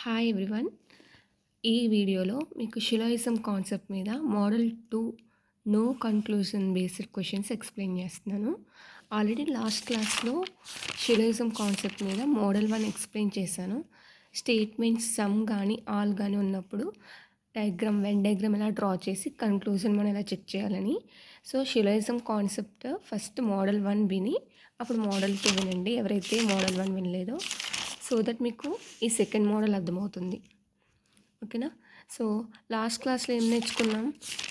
Hi everyone. ఈ వీడియోలో మీకు షిలోయిజం కాన్సెప్ట్ మీద model 2 no conclusion based questions explain చేస్తున్నాను. ఆల్రెడీ లాస్ట్ క్లాస్లో షిలోయిజం కాన్సెప్ట్ మీద మోడల్ 1 ఎక్స్ప్లెయిన్ చేశాను. స్టేట్మెంట్స్ సమ్ కానీ ఆల్ కానీ ఉన్నప్పుడు వెన్ డయాగ్రామ్ ఎలా డ్రా చేసి కన్క్లూజన్ మనం ఎలా చెక్ చేయాలని. So syllogism concept first model 1 విని అప్పుడు మోడల్ 2 వినండి, ఎవరైతే మోడల్ 1 వినలేదో, సో దట్ మీకు ఈ సెకండ్ మోడల్ అర్థమవుతుంది. ఓకేనా? సో లాస్ట్ క్లాస్లో ఏం నేర్చుకున్నాం,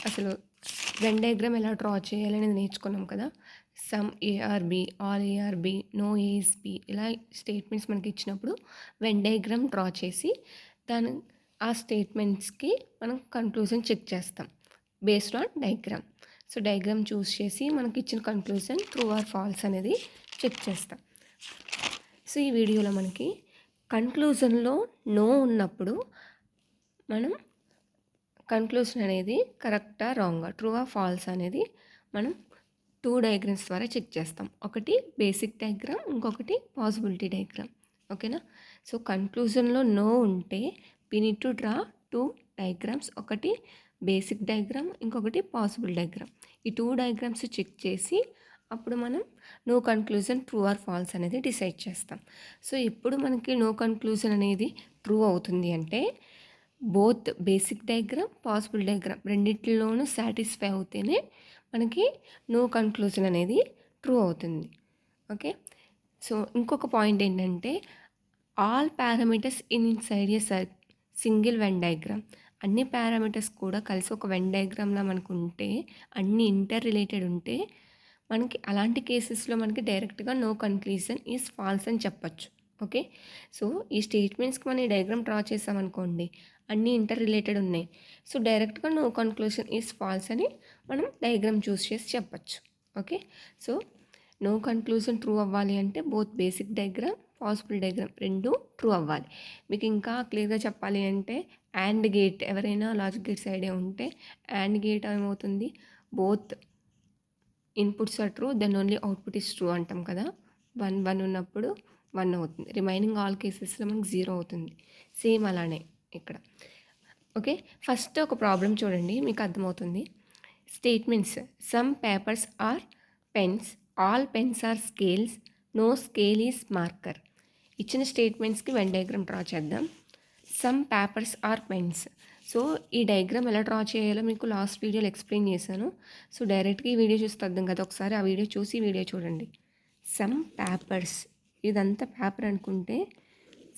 అసలు వెన్ డయాగ్రామ్ ఎలా డ్రా చేయాలనేది నేర్చుకున్నాం కదా. Some A R B, all A R B, no A S B, ఇలా స్టేట్మెంట్స్ మనకి ఇచ్చినప్పుడు వెన్ డయాగ్రామ్ డ్రా చేసి దాని ఆ స్టేట్మెంట్స్కి మనం కన్క్లూజన్ చెక్ చేస్తాం based on diagram. So diagram చూస్ చేసి మనకి ఇచ్చిన కన్క్లూజన్ ట్రూ ఆర్ ఫాల్స్ అనేది చెక్ చేస్తాం. సో ఈ వీడియోలో మనకి కన్క్లూజన్లో నో ఉన్నప్పుడు మనం కన్క్లూజన్ అనేది కరెక్టా రాంగా, ట్రూ ఆ ఫాల్స్ అనేది మనం 2 డయాగ్రామ్స్ ద్వారా చెక్ చేస్తాం. ఒకటి బేసిక్ డయాగ్రామ్, ఇంకొకటి పాసిబిలిటీ డయాగ్రామ్. ఓకేనా? సో కన్క్లూజన్లో నో ఉంటే we need to draw 2 diagrams. ఒకటి బేసిక్ డయాగ్రామ్, ఇంకొకటి పాసిబుల్ డయాగ్రామ్. ఈ 2 డయాగ్రామ్స్ చెక్ చేసి అప్పుడు మనం no conclusion true or false అనేది డిసైడ్ చేస్తాం. సో ఇప్పుడు మనకి నో కన్క్లూజన్ అనేది ట్రూ అవుతుంది అంటే both basic diagram, possible diagram రెండిట్లోనూ సాటిస్ఫై అవుతేనే మనకి నో కన్క్లూజన్ అనేది ట్రూ అవుతుంది. ఓకే? సో ఇంకొక పాయింట్ ఏంటంటే ఆల్ పారామీటర్స్ ఇన్సైడ్ ఏ సింగిల్ వెన్ డయాగ్రామ్, అన్ని పారామీటర్స్ కూడా కలిసి ఒక వెన్ డయాగ్రామ్లా మనకు ఉంటే, అన్ని ఇంటర్ రిలేటెడ్ ఉంటే మనకి అలాంటి కేసెస్లో మనకి డైరెక్ట్గా నో కన్క్లూజన్ ఈజ్ ఫాల్స్ అని చెప్పచ్చు. ఓకే? సో ఈ స్టేట్మెంట్స్కి మనం ఈ డయాగ్రామ్ డ్రా చేసామనుకోండి, అన్నీ ఇంటర్ రిలేటెడ్ ఉన్నాయి. సో డైరెక్ట్గా నో కన్క్లూజన్ ఈజ్ ఫాల్స్ అని మనం డయాగ్రామ్ చూస్ చేసి చెప్పచ్చు. Okay? So no conclusion true అవ్వాలి అంటే both basic diagram, possible diagram రెండు ట్రూ అవ్వాలి. మీకు ఇంకా క్లియర్గా చెప్పాలి అంటే అండ్ గేట్, ఎవరైనా లాజిక్ గేట్స్ ఐడియా ఉంటే అండ్ గేట్ ఏమవుతుంది, both inputs are true then only output is true అంటాం కదా. 1 ఉన్నప్పుడు 1 అవుతుంది, రిమైనింగ్ ఆల్ కేసెస్లో మనకి 0 అవుతుంది. సేమ్ అలానే ఇక్కడ. ఓకే, ఫస్ట్ ఒక ప్రాబ్లం చూడండి, మీకు అర్థమవుతుంది. Statements some papers are pens, all pens are scales, no scale is marker. ఇచ్చిన స్టేట్మెంట్స్కి వెన్ డయాగ్రామ్ డ్రా చేద్దాం. Some papers are pens. So ఈ డయాగ్రామ్ ఎలా డ్రా చేయాలో మీకు లాస్ట్ వీడియోలో ఎక్స్ప్లెయిన్ చేశాను. సో డైరెక్ట్గా ఈ వీడియో చూస్తే అర్థం కదా, ఒకసారి ఆ వీడియో చూసి ఈ వీడియో చూడండి. సమ్ పేపర్స్, ఇదంతా పేపర్ అనుకుంటే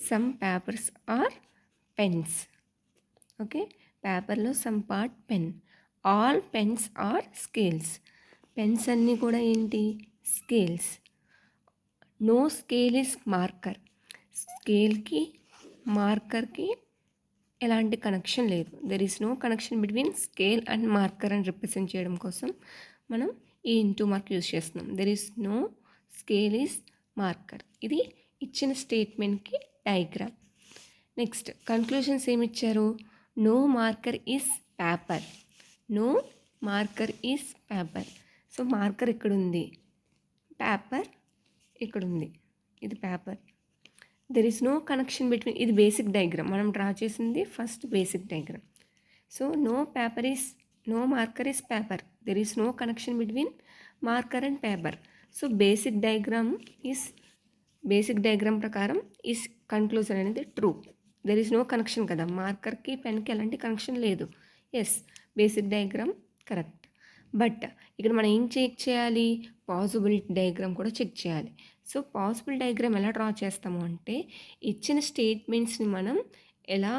some papers are pens. Okay, పేపర్లో some part pen. All pens are scales, pens అన్నీ కూడా ఏంటి, scales. No scale is marker, స్కేల్కి మార్కర్కి ఎలాంటి కనెక్షన్ లేదు. There is no connection between scale and marker అని రిప్రజెంట్ చేయడం కోసం మనం ఈ ఇంటూ మార్క్ యూజ్ చేస్తున్నాం. There is no scale is marker. ఇది ఇచ్చిన స్టేట్మెంట్కి డయాగ్రామ్. నెక్స్ట్ కన్క్లూషన్స్ ఏమి ఇచ్చారు, no marker is paper, no marker is paper. So marker ఇక్కడుంది, పేపర్ ఇక్కడుంది, ఇది paper. There is no connection between, ఇది బేసిక్ డయాగ్రామ్, మనం డ్రా చేసింది first basic diagram. So no paper is, no marker is paper, there is no connection between marker and paper. So basic diagram ప్రకారం is conclusion అనేది true. There is no connection కదా, మార్కర్కి పెన్కి ఎలాంటి connection లేదు. Yes, basic diagram correct. But ఇక్కడ మనం ఏం చెక్ చేయాలి, పాసిబుల్ డయాగ్రామ్ కూడా చెక్ చేయాలి. సో పాసిబుల్ డయాగ్రామ్ ఎలా డ్రా చేస్తాము అంటే, ఇచ్చిన స్టేట్మెంట్స్ని మనం ఎలా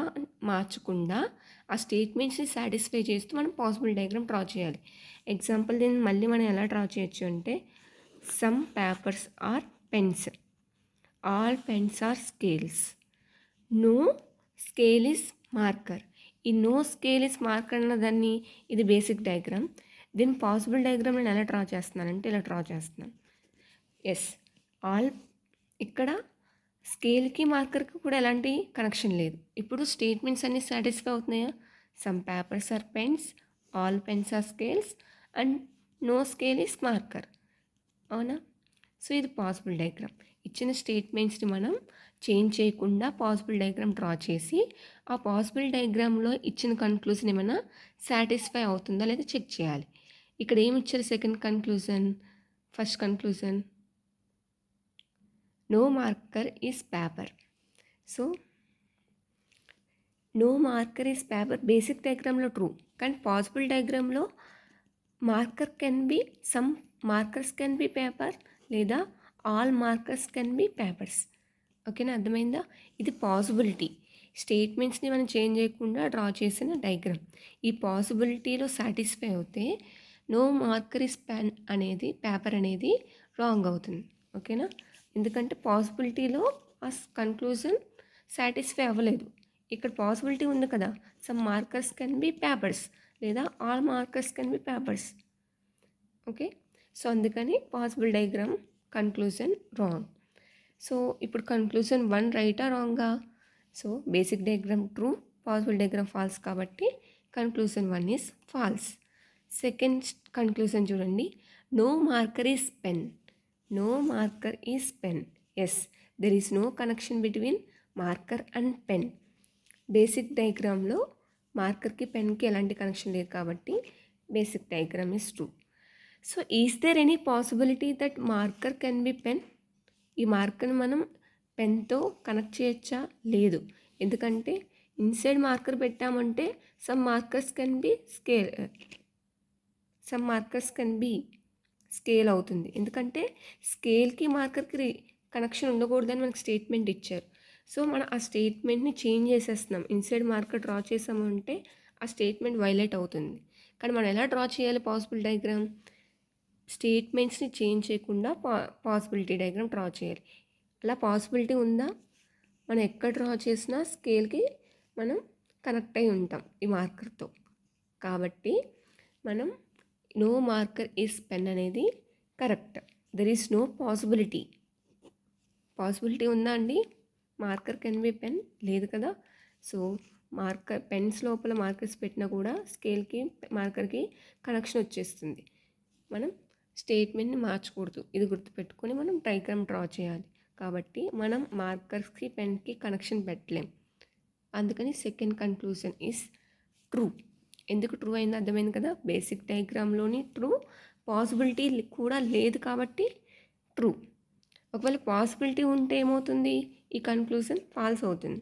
మార్చకుండా ఆ స్టేట్మెంట్స్ని సాటిస్ఫై చేస్తూ మనం పాసిబుల్ డయాగ్రామ్ డ్రా చేయాలి. ఎగ్జాంపుల్ దీన్ని మళ్ళీ మనం ఎలా డ్రా చేయొచ్చు అంటే, some papers are pens, all pens are scales, no scale is marker. ఈ నో స్కేల్ ఈజ్ మార్కర్ అన్న దాన్ని, ఇది బేసిక్ డయాగ్రామ్. దీని పాసిబుల్ డయాగ్రామ్ నేను ఎలా డ్రా చేస్తున్నానంటే ఇలా డ్రా చేస్తున్నాను. ఎస్, ఆల్, ఇక్కడ స్కేల్కి మార్కర్కి కూడా ఎలాంటి కనెక్షన్ లేదు. ఇప్పుడు స్టేట్మెంట్స్ అన్నీ సాటిస్ఫై అవుతున్నాయా, some papers are pens, all pens are scales and no scale is marker. అవునా? సో ఇది పాసిబుల్ డయాగ్రామ్. ఇచ్చిన స్టేట్మెంట్స్ని మనం చేంజ్ చేయకుండా పాసిబుల్ డయాగ్రామ్ డ్రా చేసి ఆ పాసిబుల్ డయాగ్రామ్లో ఇచ్చిన కన్క్లూజన్ ఏమైనా సాటిస్ఫై అవుతుందా లేదా చెక్ చేయాలి. ఇక్కడ ఏమి ఇచ్చారు second conclusion? First conclusion no marker is paper. So no marker is paper basic డయాగ్రామ్లో ట్రూ, కానీ పాసిబుల్ డయాగ్రామ్లో some markers can be paper లేదా all markers can be papers. ఓకేనా, అర్థమైందా? ఇది పాసిబిలిటీ స్టేట్మెంట్స్ని మనం చేంజ్ చేయకుండా డ్రా చేసిన డయాగ్రామ్. ఈ పాసిబిలిటీలో సాటిస్ఫై అవుతే నో మార్కర్ ఇస్ పెన్ అనేది పేపర్ అనేది రాంగ్ అవుతుంది. ఓకేనా, ఎందుకంటే పాసిబిలిటీలో ఆ కన్క్లూజన్ సాటిస్ఫై అవ్వలేదు. ఇక్కడ పాసిబిలిటీ ఉంది కదా, some markers can be papers లేదా all markers can be papers. Okay, so అందుకని possible diagram conclusion wrong. So ఇప్పుడు కన్క్లూజన్ 1 రైటా రాంగా? So basic diagram true, possible diagram false, కాబట్టి conclusion 1 is false. Second conclusion చూడండి, no marker is pen. No marker is pen. Yes, there is no connection between marker and pen. Basic డయాగ్రామ్లో మార్కర్కి పెన్కి ఎలాంటి connection లేదు కాబట్టి basic diagram is true. So is there any possibility that marker can be pen? ఈ మార్కర్ని మనం పెన్తో కనెక్ట్ చేయొచ్చా? లేదు, ఎందుకంటే ఇన్సైడ్ మార్కర్ పెట్టామంటే some markers can be scale అవుతుంది, ఎందుకంటే స్కేల్కి మార్కర్కి కనెక్షన్ ఉండకూడదని మనకు స్టేట్మెంట్ ఇచ్చారు. సో మనం ఆ స్టేట్మెంట్ని చేంజ్ చేసేస్తున్నాం. ఇన్సైడ్ మార్కర్ డ్రా చేసామంటే ఆ స్టేట్మెంట్ వైలేట్ అవుతుంది. కానీ మనం ఎలా డ్రా చేయాలి పాసిబుల్ డయాగ్రామ్? స్టేట్మెంట్స్ని చేంజ్ చేయకుండా పాసిబిలిటీ డయాగ్రామ్ డ్రా చేయాలి. అలా పాసిబిలిటీ ఉందా? మనం ఎక్కడ డ్రా చేసినా స్కేల్కి మనం కనెక్ట్ అయి ఉంటాం ఈ మార్కర్తో. కాబట్టి మనం నో మార్కర్ ఈజ్ పెన్ అనేది correct. There is no possibility. Possibility ఉందా అండి? మార్కర్ కెన్ బి పెన్ లేదు కదా. సో పెన్స్ లోపల మార్కర్స్ పెట్టినా కూడా స్కేల్కి మార్కర్కి కనెక్షన్ వచ్చేస్తుంది. మనం స్టేట్మెంట్ని మార్చకూడదు, ఇది గుర్తుపెట్టుకొని మనం డయాగ్రామ్ డ్రా చేయాలి. కాబట్టి మనం మార్కర్స్కి పెన్కి కనెక్షన్ పెట్టలేం. అందుకని సెకండ్ కన్క్లూజన్ ఈజ్ ట్రూ. ఎందుకు ట్రూ అయిందో అర్థమైంది కదా. బేసిక్ డయాగ్రామ్లోని ట్రూ, పాసిబిలిటీ కూడా లేదు కాబట్టి ట్రూ. ఒకవేళ పాసిబిలిటీ ఉంటే ఏమవుతుంది? ఈ కన్క్లూజన్ ఫాల్స్ అవుతుంది.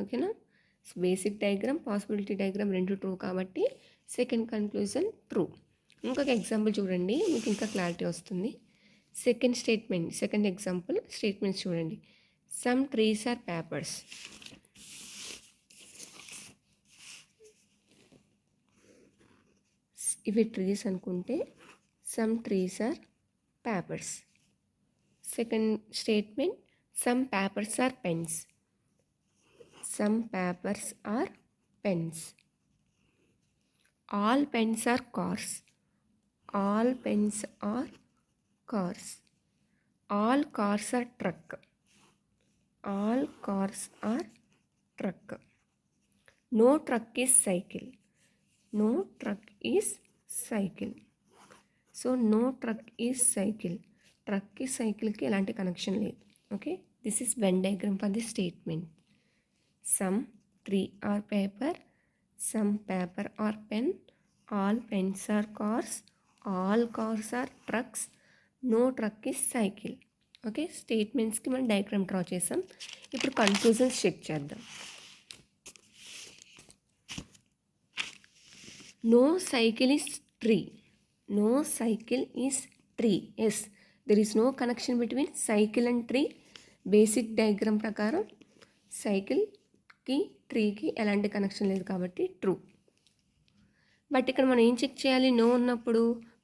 ఓకేనా, so basic diagram possibility diagram రెండు ట్రూ కాబట్టి సెకండ్ కన్క్లూజన్ ట్రూ. ఇంకొక ఎగ్జాంపుల్ చూడండి, మీకు ఇంకా క్లారిటీ వస్తుంది. సెకండ్ ఎగ్జాంపుల్ స్టేట్మెంట్స్ చూడండి. Some trees are papers. ఇవి ట్రీస్ అనుకుంటే some trees are papers. Second statement, some papers are pens. Some papers are pens. All pens are cars. All pens are cars. All cars are truck. All cars are truck. No truck is cycle. No truck is cycle. So no truck is cycle. ట్రక్కి సైకిల్కి ఎలాంటి connection లేదు. Okay, this is Venn diagram for the statement. Some tree are paper. Some paper are pen. All pens are cars. All cars are trucks. No truck is cycle. Okay, స్టేట్మెంట్స్కి మనం diagram draw చేసాం. ఇప్పుడు conclusions check చేద్దాం. No cycle is tree. No cycle is tree. Yes, there is no connection between cycle and tree. Basic diagram ప్రకారం సైకిల్కి ట్రీకి ఎలాంటి connection లేదు కాబట్టి ట్రూ. బట్ ఇక్కడ మనం ఏం చెక్ చేయాలి? నో ఉన్నప్పుడు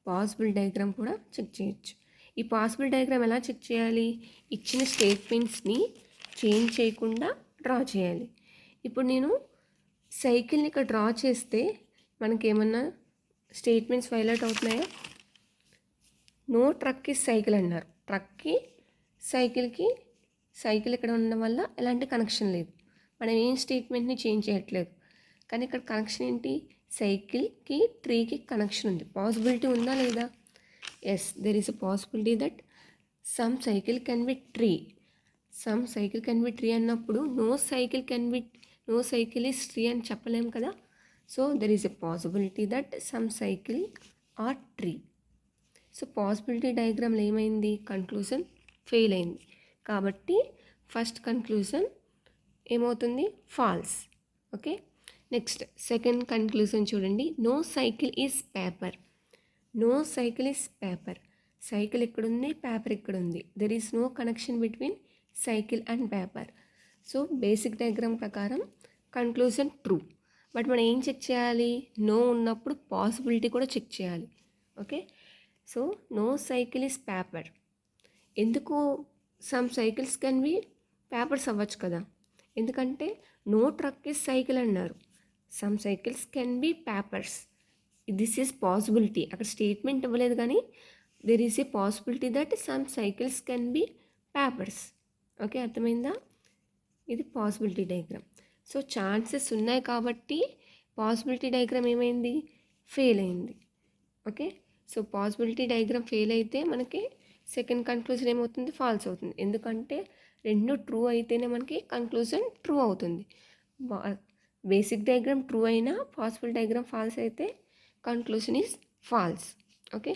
పాసిబుల్ డయాగ్రామ్ కూడా చెక్ చేయొచ్చు. ఈ పాసిబుల్ డయాగ్రామ్ ఎలా చెక్ చేయాలి? ఇచ్చిన స్టేట్మెంట్స్ని చేంజ్ చేయకుండా డ్రా చేయాలి. ఇప్పుడు నేను సైకిల్ని ఇక్కడ డ్రా చేస్తే మనకేమన్నా స్టేట్మెంట్స్ వైలేట్ అవుతున్నాయా? నో ట్రక్ ఈజ్ సైకిల్ అన్నారు. ట్రక్కి సైకిల్ ఇక్కడ ఉండడం వల్ల ఎలాంటి కనెక్షన్ లేదు. మనం ఏం స్టేట్మెంట్ని చేంజ్ చేయట్లేదు. కానీ ఇక్కడ కనెక్షన్ ఏంటి? సైకిల్కి ట్రీకి కనెక్షన్ ఉంది. పాసిబిలిటీ ఉందా లేదా? Yes, there is a possibility that some cycle can be tree. Some cycle can be tree అన్నప్పుడు నో సైకిల్ ఈస్ ట్రీ అని చెప్పలేం కదా. So there is a possibility that some cycle are tree. So possibility డయాగ్రామ్లో ఏమైంది, conclusion fail అయింది. కాబట్టి first conclusion ఏమవుతుంది, false. Okay, next second conclusion చూడండి. No cycle is paper. No cycle is paper. Cycle ఎక్కడుంది, పేపర్ ఎక్కడుంది. There is no connection between cycle and paper. So basic diagram ప్రకారం conclusion true. But మనం ఏం check చేయాలి, no ఉన్నప్పుడు possibility కూడా check చేయాలి. Okay, so no cycle is paper. ఎందుకు some cycles can be papers అవ్వచ్చు కదా, ఎందుకంటే నో ట్రక్ ఈజ్ సైకిల్ అన్నారు. Some cycles can be papers. This is possibility. అక్కడ స్టేట్మెంట్ ఇవ్వలేదు కానీ there is a possibility that some cycles can be papers. Okay, అర్థమైందా? ఇది పాసిబిలిటీ డయాగ్రామ్. సో ఛాన్సెస్ ఉన్నాయి కాబట్టి పాసిబిలిటీ డయాగ్రామ్ ఏమైంది, ఫెయిల్ అయింది. Okay, so possibility diagram fail అయితే మనకి సెకండ్ కన్క్లూజన్ ఏమవుతుంది, ఫాల్స్ అవుతుంది. ఎందుకంటే రెండు ట్రూ అయితేనే మనకి కన్క్లూజన్ ట్రూ అవుతుంది. బేసిక్ డయాగ్రామ్ ట్రూ అయినా పాసిబుల్ డయాగ్రామ్ ఫాల్స్ అయితే conclusion is false. Okay,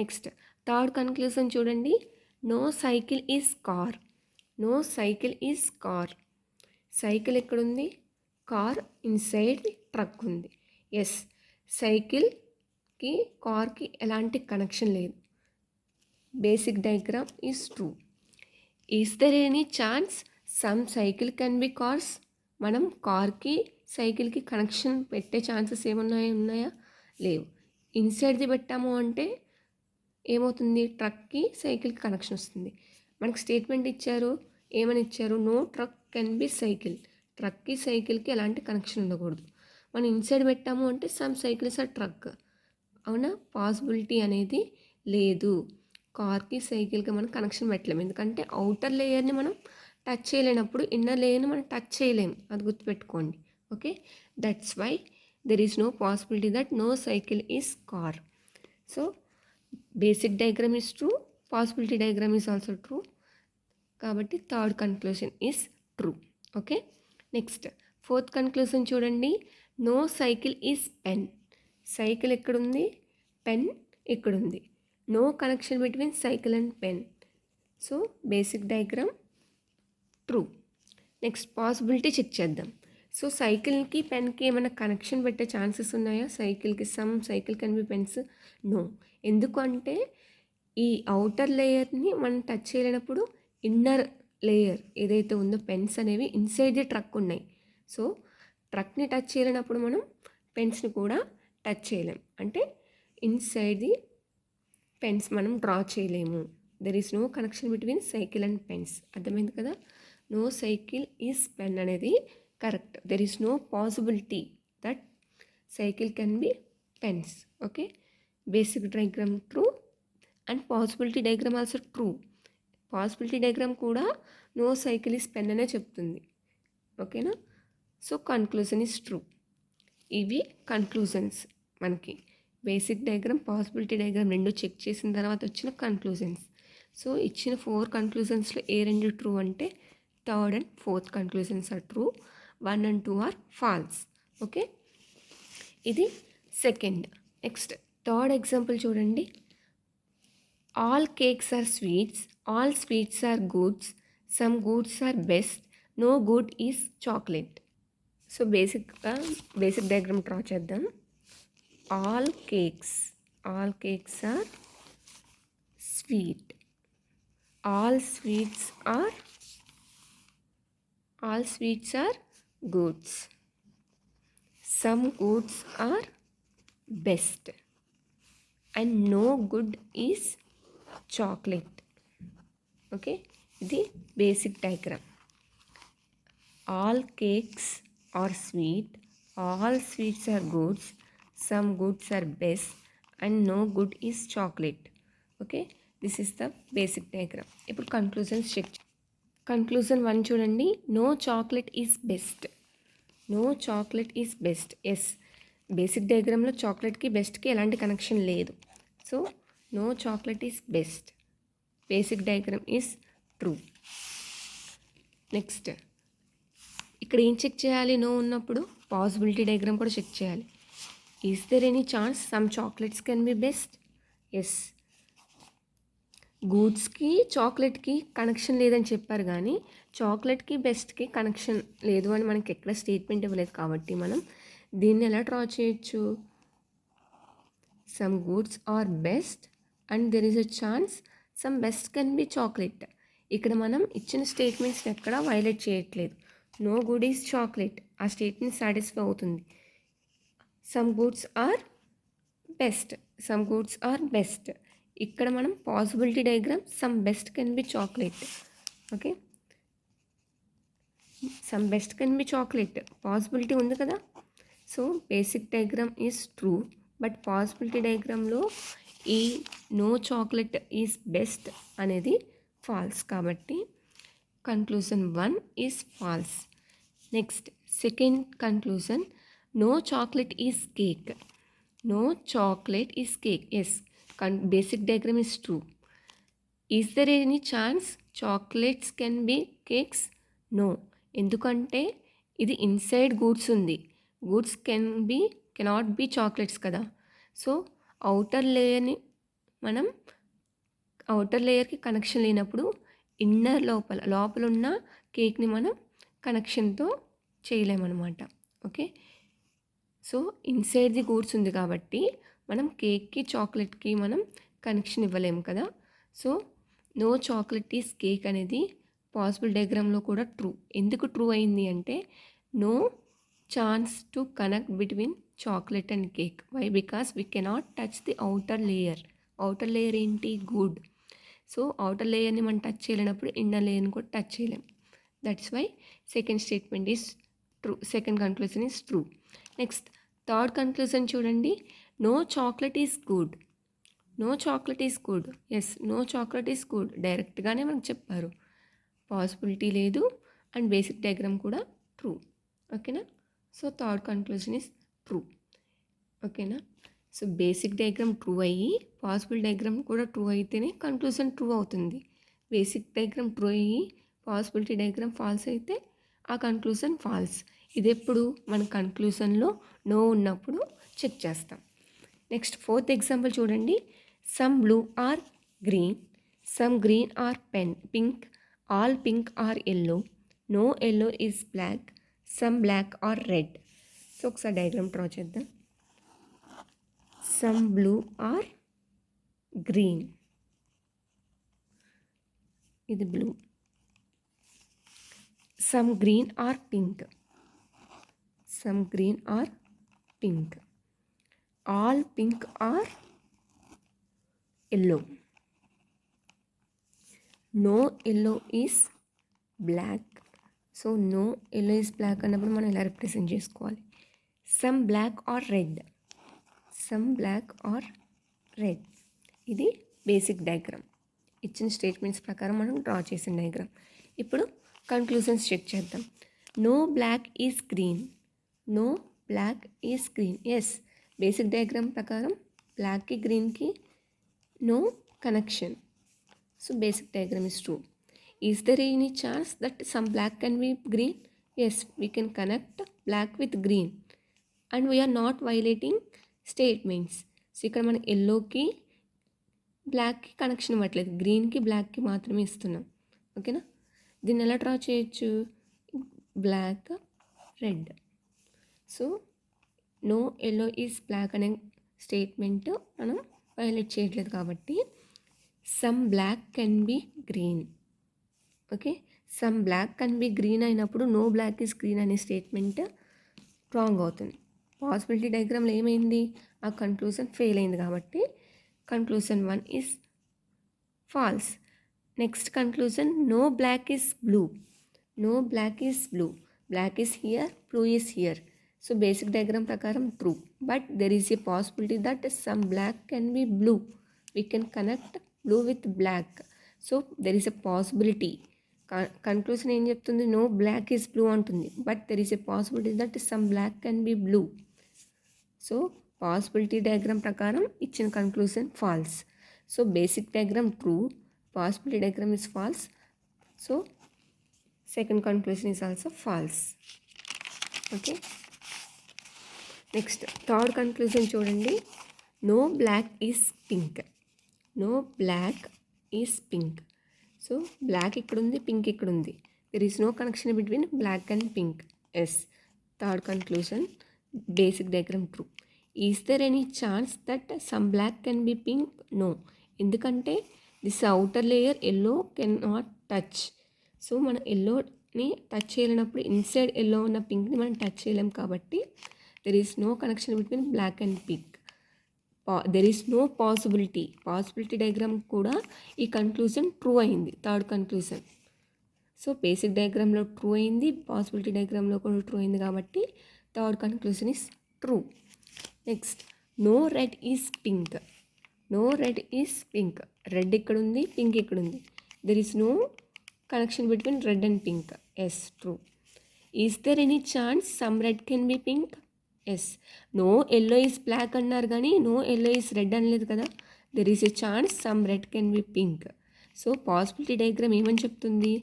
next third conclusion చూడండి. No cycle is car. No cycle is car. Cycle ఎక్కడుంది, కార్ ఇన్సైడ్ ట్రక్ ఉంది. ఎస్, సైకిల్కి కార్కి ఎలాంటి కనెక్షన్ లేదు. Basic diagram is true. Is there any chance some cycle can be cars? మనం కార్కి సైకిల్కి కనెక్షన్ పెట్టే ఛాన్సెస్ ఉన్నాయా? లేవు. ఇన్సైడ్ది పెట్టాము అంటే ఏమవుతుంది, ట్రక్కి సైకిల్కి కనెక్షన్ వస్తుంది. మనకు స్టేట్మెంట్ ఇచ్చారు, ఏమని ఇచ్చారు, no truck can be cycle. ట్రక్కి సైకిల్కి ఎలాంటి కనెక్షన్ ఉండకూడదు. మనం ఇన్సైడ్ పెట్టాము అంటే సమ్ సైకిల్స్ ఆర్ ట్రక్. అవునా, పాసిబిలిటీ అనేది లేదు. కార్కి సైకిల్కి మనం కనెక్షన్ పెట్టలేము, ఎందుకంటే అవుటర్ లేయర్ని మనం టచ్ చేయలేనప్పుడు ఇన్నర్ లేయర్ని మనం టచ్ చేయలేము, అది గుర్తుపెట్టుకోండి. Okay, that's why there is no possibility that no cycle is car. So basic diagram is true, possibility diagram is also true. కాబట్టి third conclusion is true. Okay, next fourth conclusion చూడండి. No cycle is pen. Cycle ఎక్కడుంది, pen ఎక్కడుంది. No connection between cycle and pen. So basic diagram true. Next possibility check చేద్దాం. So సైకిల్కి పెన్కి ఏమైనా connection పెట్టే chances ఉన్నాయా? Some cycle can be pens. No. ఎందుకు అంటే ఈ అవుటర్ లేయర్ని మనం టచ్ చేయలేనప్పుడు ఇన్నర్ లేయర్ ఏదైతే ఉందో పెన్స్ అనేవి ఇన్సైడ్ ది ట్రక్ ఉన్నాయి. సో ట్రక్ని టచ్ చేయలేనప్పుడు మనం పెన్స్ని కూడా టచ్ చేయలేం, అంటే ఇన్సైడ్ ది పెన్స్ మనం డ్రా చేయలేము. There is no connection between cycle and pens. అర్థమైంది కదా. నో సైకిల్ ఈజ్ పెన్ అనేది correct. There is no possibility that cycle can be pens. Okay, basic diagram true and possibility diagram also true. Possibility diagram కూడా no cycle is pen అనే చెప్తుంది. ఓకేనా, so conclusion is true. ఇవి conclusions మనకి basic diagram, possibility diagram రెండు check చేసిన తర్వాత వచ్చిన కన్క్లూజన్స్. సో ఇచ్చిన 4 కన్క్లూజన్స్లో ఏ రెండు ట్రూ అంటే third and fourth conclusions are true, 1 and 2 are false. Okay, ఇది సెకండ్. నెక్స్ట్ థర్డ్ ఎగ్జాంపుల్ చూడండి. All cakes are sweets, all sweets are goods, some goods are best, no good is chocolate. So basic diagram draw చేద్దాం. All cakes are sweet, all sweets are goods, some goods are best, and no good is chocolate. Okay, ఇది basic diagram. All cakes are sweet, all sweets are goods, some goods are best, and no good is chocolate. Okay, this is the basic diagram. ఇప్పుడు conclusions check. Conclusion 1 చూడండి. No chocolate is best. No chocolate is best. Yes, basic డయాగ్రామ్లో చాక్లెట్కి బెస్ట్కి ఎలాంటి connection లేదు. So no chocolate is best. Basic diagram is true. Next ఇక్కడ ఏం check చేయాలి? నో ఉన్నప్పుడు పాసిబిలిటీ డయాగ్రామ్ కూడా చెక్ చేయాలి. Is there any chance some chocolates can be best? Yes. గూడ్స్కి చాక్లెట్కి కనెక్షన్ లేదని చెప్పారు, కానీ చాక్లెట్కి బెస్ట్కి కనెక్షన్ లేదు అని మనకి ఎక్కడ స్టేట్మెంట్ ఇవ్వలేదు. కాబట్టి మనం దీన్ని ఎలా డ్రా చేయొచ్చు? Some goods are best and there is a chance some best can be chocolate. ఇక్కడ మనం ఇచ్చిన స్టేట్మెంట్స్ ఎక్కడా వైలేట్ చేయట్లేదు. నో గుడ్ ఈజ్ చాక్లెట్, ఆ స్టేట్మెంట్ సాటిస్ఫై అవుతుంది. Some goods are best, some goods are best. ఇక్కడ మనం possibility diagram some best can be chocolate. Okay, some best can be chocolate possibility ఉంది కదా. So basic diagram is true, but possibility డయాగ్రామ్లో ఈ no chocolate is best అనేది false. కాబట్టి conclusion 1 is false. Next second conclusion, no chocolate is cake. No chocolate is cake. Yes, basic diagram is true. Is there any chance chocolates can be cakes? No. ఎందుకంటే ఇది inside goods ఉంది. Goods cannot be chocolates కదా. So outer లేయర్ని మనం outer లేయర్కి connection లేనప్పుడు inner లోపల ఉన్న కేక్ని మనం కనెక్షన్తో చేయలేమన్నమాట. Okay, so inside the goods ఉంది కాబట్టి మనం కేక్కి చాక్లెట్కి మనం కనెక్షన్ ఇవ్వలేము కదా. So no chocolate is cake అనేది పాసిబుల్ డయాగ్రామ్లో కూడా ట్రూ. ఎందుకు ట్రూ అయింది అంటే no chance to connect between chocolate and cake. Why? Because we cannot touch the outer layer. Outer layer ఏంటి? గుడ్. సో అవుటర్ లేయర్ని మనం టచ్ చేయలేనప్పుడు ఇన్నర్ లేయర్ని కూడా టచ్ చేయలేం. That's why second statement is true. Second conclusion is true. Next third conclusion చూడండి, no chocolate is good. No chocolate is good. Yes, no chocolate is good డైరెక్ట్గానే మనకు చెప్పారు. పాసిబిలిటీ లేదు అండ్ బేసిక్ డయాగ్రామ్ కూడా true. ఓకేనా. So third conclusion is true. ఓకేనా. So basic diagram true అయ్యి possible diagram కూడా ట్రూ అయితేనే కన్క్లూజన్ ట్రూ అవుతుంది. బేసిక్ డయాగ్రామ్ ట్రూ అయ్యి పాసిబిలిటీ డయాగ్రామ్ ఫాల్స్ అయితే ఆ కన్క్లూజన్ ఫాల్స్. ఇది ఎప్పుడు మన కన్క్లూజన్లో నో ఉన్నప్పుడు చెక్ చేస్తాం. నెక్స్ట్ ఫోర్త్ ఎగ్జాంపుల్ చూడండి, some blue are green, some green are pink, all pink are yellow, no yellow is black, some black are red. So ఒకసారి డయాగ్రామ్ డ్రా చేద్దాం. సమ్ బ్లూ ఆర్ గ్రీన్, ఇది blue. Some green are pink, some green or pink, all pink or yellow, no yellow is black. So no yellow is black అన్నప్పుడు మనం ఎలా represent చేసుకోవాలి? some black or red, some black or red. ఇది basic diagram. ఇచ్చిన statements ప్రకారం మనం draw చేసిన diagram. ఇప్పుడు కన్క్లూజన్స్ చెక్ చేద్దాం. No black is green, no black is green. Yes, basic diagram ప్రకారం బ్లాక్కి గ్రీన్కి no connection. So basic diagram is true. Is there any chance that some black can be green? Yes, we can connect black with green and we are not violating statements. So ఇక్కడ మనం ఎల్లోకి బ్లాక్కి connection ఇవ్వట్లేదు, గ్రీన్కి బ్లాక్కి మాత్రమే ఇస్తున్నాం. ఓకేనా. దీన్ని ఎలా డ్రా చేయొచ్చు? Black red. So no yellow is black అనే స్టేట్మెంట్ మనం వైలేట్ చేయట్లేదు కాబట్టి some black can be green. Okay, some black can be green అయినప్పుడు నో బ్లాక్ ఈజ్ గ్రీన్ అనే స్టేట్మెంట్ రాంగ్ అవుతుంది. పాసిబిలిటీ డయాగ్రామ్లో ఏమైంది? ఆ కన్క్లూజన్ ఫెయిల్ అయింది కాబట్టి conclusion 1 is false. Next conclusion, no black is blue, no black is blue, black is here, blue is here. So basic diagram ప్రకారం true, but there is a possibility that some black can be blue. We can connect blue with black. So there is a possibility. Conclusion ఏం చెప్తుంది? No black is blue అంటుంది, but there is a possibility that some black can be blue. So possibility diagram ప్రకారం ఇచ్చిన conclusion false. So basic diagram true, possibility diagram is false. So second conclusion is also false. Okay, next third conclusion చూడండి. No black is pink. No black is pink. So black ఇక్కడ ఉంది, pink ఇక్కడ ఉంది. There is no connection between black and pink. Yes, third conclusion basic diagram true. Is there any chance that some black can be pink? No, ఎందుకంటే this outer layer yellow can not touch. So మనం ఎల్లోని touch చేయలేనప్పుడు inside yellow ఉన్న పింక్ని మనం touch చేయలేం కాబట్టి there is no connection between black and pink. There is no possibility diagram కూడా ఈ కన్క్లూజన్ ట్రూ అయింది, థర్డ్ కన్క్లూజన్. సో బేసిక్ డయాగ్రామ్లో ట్రూ అయింది, పాసిబిలిటీ డయాగ్రామ్లో కూడా ట్రూ అయింది కాబట్టి third conclusion is true. Next, no red is pink. No red is pink. Red ఇక్కడ ఉంది, పింక్ ఇక్కడ ఉంది. There is no connection between red and pink. Yes, true. Is there any chance some red can be pink? Yes. No yellow is black అన్నారు కానీ no yellow is red అనలేదు కదా. There is a chance some red can be pink. So possibility diagram ఏమని చెప్తుంది?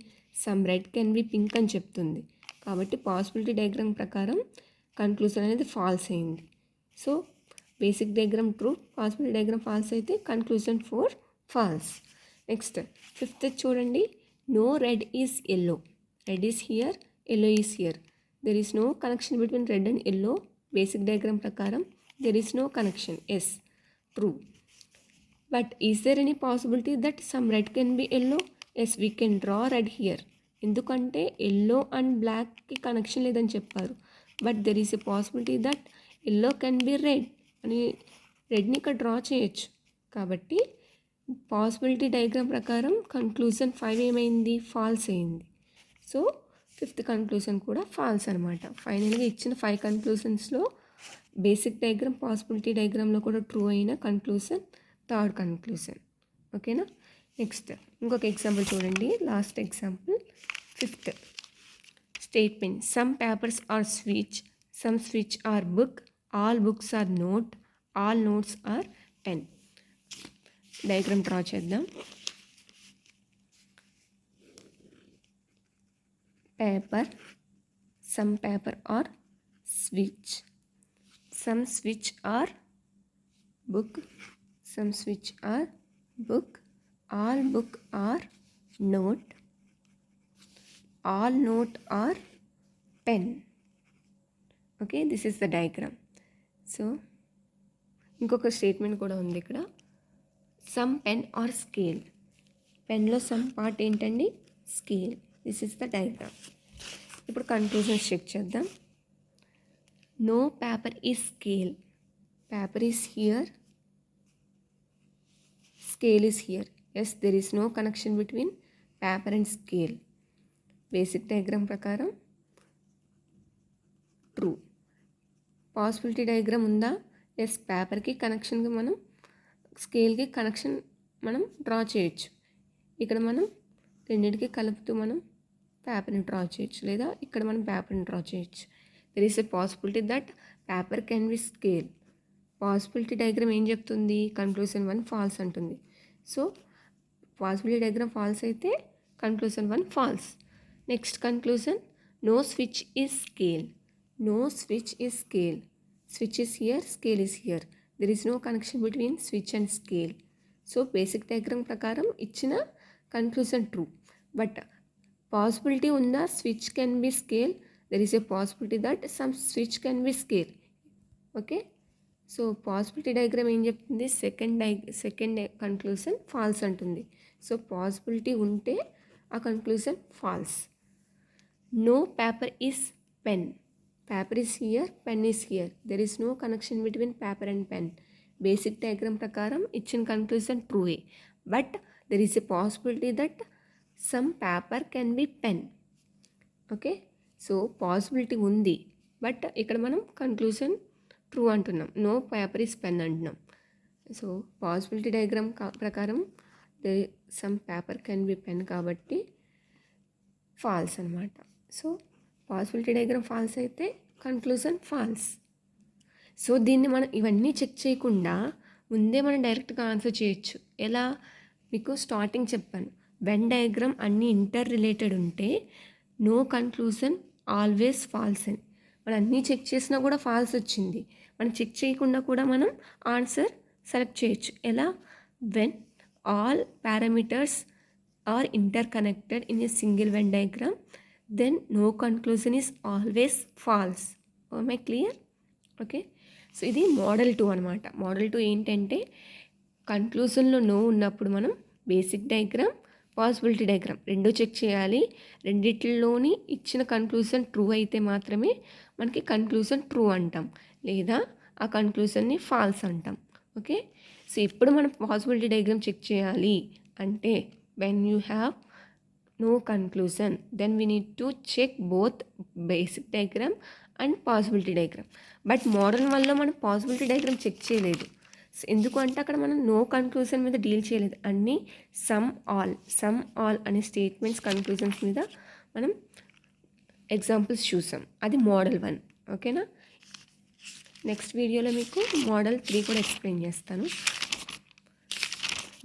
Some red can be pink అని చెప్తుంది. కాబట్టి possibility diagram ప్రకారం కన్క్లూజన్ అనేది ఫాల్స్ అయింది. So basic diagram true, possibility diagram false అయితే కన్క్లూజన్ 4 ఫాల్స్. నెక్స్ట్ ఫిఫ్త్ చూడండి. No red is yellow. Red is here, yellow is here. There is no connection between red and yellow. Basic diagram ప్రకారం there is no connection. Yes, true. But is there any possibility that some red can be yellow? Yes, we can draw red here. ఎందుకంటే yellow and బ్లాక్కి connection లేదని చెప్పారు. But there is a possibility that yellow can be red అని రెడ్ని ఇక్కడ draw చేయొచ్చు. కాబట్టి possibility diagram ప్రకారం కన్క్లూజన్ 5 ఏమైంది? ఫాల్స్ అయింది. సో ఫిఫ్త్ కన్క్లూజన్ కూడా ఫాల్స్ అనమాట. ఫైనల్గా ఇచ్చిన 5 కన్క్లూజన్స్లో బేసిక్ డయాగ్రామ్, పాసిబిలిటీ డయాగ్రామ్లో కూడా ట్రూ అయిన కన్క్లూజన్ థర్డ్ కన్క్లూజన్. ఓకేనా? నెక్స్ట్ ఇంకొక ఎగ్జాంపుల్ చూడండి, last example 5th statement. Some papers are switch, some switch are book, all books are note, all notes are pen. Diagram draw చేద్దాం. Paper, some paper or switch, some switch or book, some switch or book, all book or note, all note or pen. Okay, this is the diagram. So ఇంకొక statement కూడా ఉంది ఇక్కడ. Some pen are scale. పెన్లో some part ఏంటండి? Scale. This is the diagram. ఇప్పుడు conclusions check చేద్దాం. No paper is scale. Paper is here, scale is here. Yes, there is no connection between paper and scale. Basic diagram ప్రకారం true. Possibility diagram ఉందా? Yes, పేపర్కి కనెక్షన్కి మనం స్కేల్కి connection మనం draw చేయొచ్చు. ఇక్కడ మనం రెండింటికి కలుపుతూ మనం పేపర్ని డ్రా చేయొచ్చు, లేదా ఇక్కడ మనం పేపర్ని డ్రా చేయొచ్చు. There is a possibility that paper can be scale. Possibility diagram ఏం చెప్తుంది? కన్క్లూజన్ 1 ఫాల్స్ అంటుంది. సో పాసిబిలిటీ డయాగ్రామ్ ఫాల్స్ అయితే conclusion 1 false. Next conclusion. No switch is scale. No switch is scale. Switch is here, scale is here. There is no connection between switch and scale. So basic diagram ప్రకారం ఇచ్చిన conclusion true. But possibility ఉందా? Switch can be scale. There is a possibility that some switch can be scale. Okay, so possibility diagram ఏం చెప్తుంది? Second conclusion false అంటుంది. So possibility ఉంటే ఆ conclusion false. No paper is pen. Paper is here, pen is here. There is no connection between paper and pen. Basic diagram ప్రకారం ఇచ్చిన conclusion ట్రూయే. But there is a possibility that some paper can be pen. Okay, so possibility ఉంది, but ఇక్కడ మనం conclusion true అంటున్నాం. No paper is pen అంటున్నాం. So possibility diagram ప్రకారం some paper can be pen కాబట్టి ఫాల్స్ అనమాట. So possibility diagram false అయితే conclusion false. So దీన్ని మనం ఇవన్నీ చెక్ చేయకుండా ముందే మనం డైరెక్ట్గా ఆన్సర్ చేయొచ్చు. ఎలా? మీకు స్టార్టింగ్ చెప్పాను, వెన్ డయాగ్రామ్ అన్నీ ఇంటర్ రిలేటెడ్ ఉంటే నో కన్క్లూజన్ ఆల్వేస్ ఫాల్స్ అని. మనం అన్నీ చెక్ చేసినా కూడా ఫాల్స్ వచ్చింది. మనం చెక్ చేయకుండా కూడా మనం ఆన్సర్ సెలెక్ట్ చేయొచ్చు. ఎలా? When all parameters are interconnected in a single Venn diagram then no conclusion is always false. My clear? Okay. So ఇది మోడల్ 2 అనమాట. మోడల్ 2 ఏంటంటే కన్క్లూజన్లో నో ఉన్నప్పుడు మనం బేసిక్ డయాగ్రామ్, పాసిబిలిటీ డయాగ్రామ్ రెండు చెక్ చేయాలి. రెండిట్లోని ఇచ్చిన కన్క్లూజన్ ట్రూ అయితే మాత్రమే మనకి కన్క్లూజన్ ట్రూ అంటాం, లేదా ఆ కన్క్లూజన్ని ఫాల్స్ అంటాం. ఓకే. సో ఇప్పుడు మనం పాసిబిలిటీ డయాగ్రామ్ చెక్ చేయాలి అంటే when you have no conclusion then we need to check both basic diagram and possibility diagram. But model వల్ల మనం పాసిబిలిటీ డయాగ్రామ్ చెక్ చేయలేదు. ఎందుకు అంటే అక్కడ మనం నో కన్క్లూజన్ మీద డీల్ చేయలేదు, అన్నీ సమ్ ఆల్ అనే స్టేట్మెంట్స్ కన్క్లూజన్స్ మీద మనం ఎగ్జాంపుల్స్ చూసాం. అది మోడల్ 1. ఓకేనా? నెక్స్ట్ వీడియోలో మీకు మోడల్ 3 కూడా ఎక్స్ప్లెయిన్ చేస్తాను.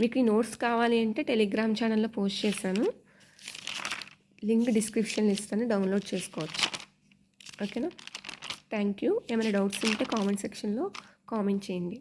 మీకు ఈ నోట్స్ కావాలి అంటే టెలిగ్రామ్ ఛానల్లో పోస్ట్ చేశాను, లింక్ డిస్క్రిప్షన్లో ఇస్తాను, డౌన్లోడ్ చేసుకోవచ్చు. ఓకేనా? Thank you. ఏమైనా డౌట్స్ ఉంటే కామెంట్ సెక్షన్లో కామెంట్ చేయండి.